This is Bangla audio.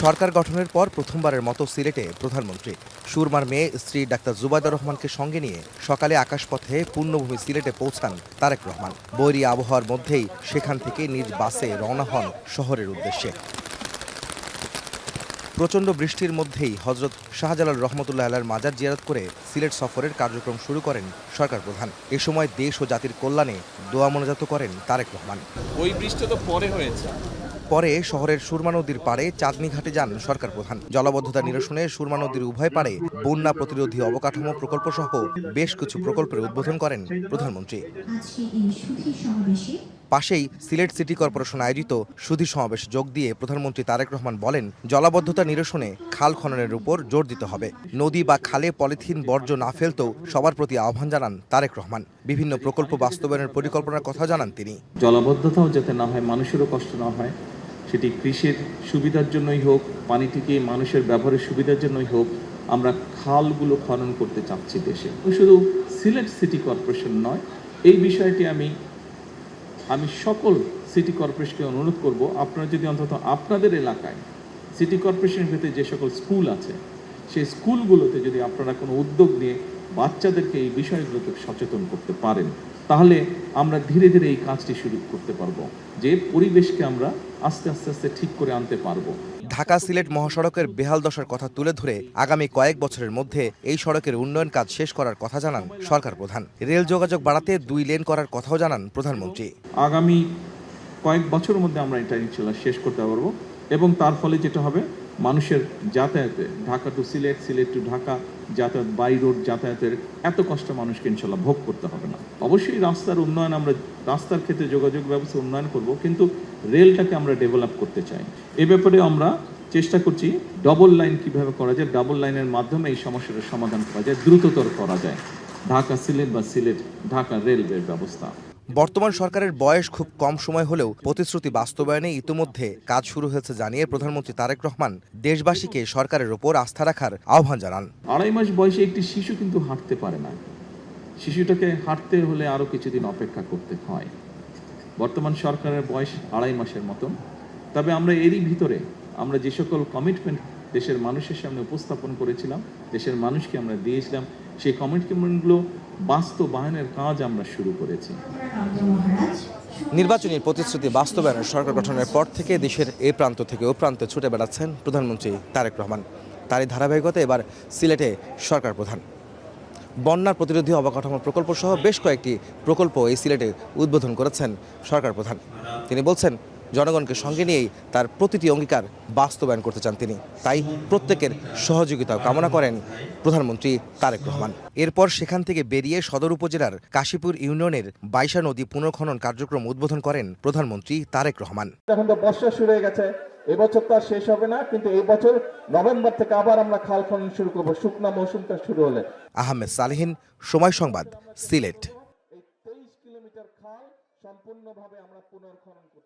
সরকার গঠনের পর প্রথমবারের মতো সিলেটে প্রধানমন্ত্রী। সুরমার মেয়ে স্ত্রী ডাক্তার জুবাইদা রহমানকে সঙ্গে নিয়ে সকালে আকাশপথে পুণ্যভূমি সিলেটে পৌঁছান তারেক রহমান। বৈরী আবহাওয়ার মধ্যেই সেখান থেকে নিজ বাসে রওনা হন শহরের উদ্দেশ্যে। প্রচণ্ড বৃষ্টির মধ্যেই হজরত শাহজালাল রহমতুল্লাহ আলাইহির মাজার জিয়ারত করে সিলেট সফরের কার্যক্রম শুরু করেন সরকার প্রধান। এ সময় দেশ ও জাতির কল্যাণে দোয়া মোনাজাত করেন তারেক রহমান। ওই বৃষ্টি তো পরে হয়েছে। পরে শহরের সুরমা নদীর পাড়ে চাঁদনী ঘাটে যান সরকার প্রধান। জলাবদ্ধতা নিরসনে সুরমা নদীর উভয় পাড়ে বন্যা প্রতিরোধী অবকাঠামো প্রকল্প সহ বেশ কিছু প্রকল্পের উদ্বোধন করেন প্রধানমন্ত্রী। পাশেই সিলেট সিটি কর্পোরেশন আয়োজিত সুধী সমাবেশে যোগ দিয়ে প্রধানমন্ত্রী তারেক রহমান বলেন, জলাবদ্ধতা নিরসনে খাল খননের উপর জোর দিতে হবে। নদী বা খালে পলিথিন বর্জ্য না ফেলতেও সবার প্রতি আহ্বান জানান তারেক রহমান। বিভিন্ন প্রকল্প বাস্তবায়নের পরিকল্পনার কথা জানান তিনি। জলাবদ্ধতাও যাতে না হয়, মানুষেরও কষ্ট না হয়, সেটি কৃষির সুবিধার জন্যই হোক, পানিটিকে মানুষের ব্যবহারের সুবিধার জন্যই হোক, আমরা খালগুলো খনন করতে চাচ্ছি দেশে। শুধু সিলেট সিটি কর্পোরেশন নয়, এই বিষয়টি আমি সকল সিটি কর্পোরেশনকে অনুরোধ করব, আপনারা যদি অন্তত আপনাদের এলাকায় সিটি কর্পোরেশনের ভিতরে যে সকল স্কুল আছে সেই স্কুলগুলোতে যদি আপনারা কোনো উদ্যোগ নিয়ে বাচ্চাদেরকে এই বিষয়গুলোতে সচেতন করতে পারেন, তাহলে আমরা ধীরে ধীরে এই কাজটি শুরু করতে পারবো, যে পরিবেশকে আমরা আস্তে আস্তে ঠিক করে আনতে পারবো। ঢাকা সিলেট মহাসড়কের বেহাল দশার কথা তুলে ধরে আগামী কয়েক বছরের মধ্যে এই সড়কের উন্নয়ন কাজ শেষ করার কথা জানান সরকার প্রধান। রেল যোগাযোগ বাড়াতে 2 লেন করার কথাও জানান প্রধানমন্ত্রী। আগামী কয়েক বছরের মধ্যে আমরা এটা ইনশাআল্লাহ শেষ করতে পারবো, এবং তার ফলে যেটা হবে, মানুষের যাতায়াতে ঢাকা টু সিলেট, সিলেট টু ঢাকা যাতায়াত, বাই রোড যাতায়াতের এত কষ্ট মানুষকে ইনশাআল্লাহ ভোগ করতে হবে না। অবশ্যই রাস্তার উন্নয়ন, আমরা রাস্তার ক্ষেত্রে যোগাযোগ ব্যবস্থা উন্নয়ন করব, কিন্তু রেলটাকে আমরা ডেভেলপ করতে চাই। এ ব্যাপারে আমরা চেষ্টা করছি ডবল লাইন কিভাবে করা যায়, ডাবল লাইনের মাধ্যমে এই সমস্যাটার সমাধান করা যায়, দ্রুততর করা যায় ঢাকা সিলেট বা সিলেট ঢাকা রেলওয়ের ব্যবস্থা। বর্তমান সরকারের বয়স খুব কম সময় হলেও প্রতিশ্রুতি বাস্তবায়নে ইতিমধ্যে কাজ শুরু হয়েছে জানিয়ে প্রধানমন্ত্রী তারেক রহমান দেশবাসীকে সরকারের ওপর আস্থা রাখার আহ্বান জানান। 2.5 মাস বয়সে একটি শিশু কিন্তু হাঁটতে পারে না। শিশুটাকে হাঁটতে হলে আরো কিছুদিন অপেক্ষা করতে হয়। বর্তমান সরকারের বয়স 2.5 মাসের মতন। তবে আমরা এরই ভিতরে আমরা যে সকল কমিটমেন্ট দেশের মানুষের সামনে উপস্থাপন করেছিলাম, দেশের মানুষকে আমরা দিয়েছিলাম, সেই কমিটমেন্টগুলো বাস্তবায়নের কাজ আমরা শুরু করেছি। নির্বাচনী প্রতিশ্রুতি বাস্তবায়নের সরকার গঠনের পর থেকে দেশের এ প্রান্ত থেকে ও প্রান্তে ছুটে বেড়াচ্ছেন প্রধানমন্ত্রী তারেক রহমান। তারই ধারাবাহিকতা এবার সিলেটে সরকার প্রধান। বন্যা প্রতিরোধী অবকাঠামো প্রকল্প সহ বেশ কয়েকটি প্রকল্প এই সিলেটে উদ্বোধন করেছেন সরকার প্রধান। তিনি বলছেন, জনগণকে সঙ্গে নিয়েই তার প্রতিটি অঙ্গীকার বাস্তবায়ন করতে চান তিনি। তাই প্রত্যেকের সহযোগিতা কামনা করেন প্রধানমন্ত্রী তারেক রহমান। এরপর সেখান থেকে বেরিয়ে সদর উপজেলার কাশীপুর ইউনিয়নের বাইশা নদী পুনর্খনন কার্যক্রম উদ্বোধন করেন প্রধানমন্ত্রী তারেক রহমান। এখন তো বর্ষা শুরু হয়ে গেছে, এবছর তো আর শেষ হবে না, কিন্তু এই বছর নভেম্বর থেকে আবার আমরা খাল খনন শুরু করব, শুকনা মৌসুমটা শুরু হলে। আহমেদ সালেহীন, সময় সংবাদ, সিলেট। 23 কিলোমিটার খাল সম্পূর্ণভাবে আমরা পুনর্খনন করব।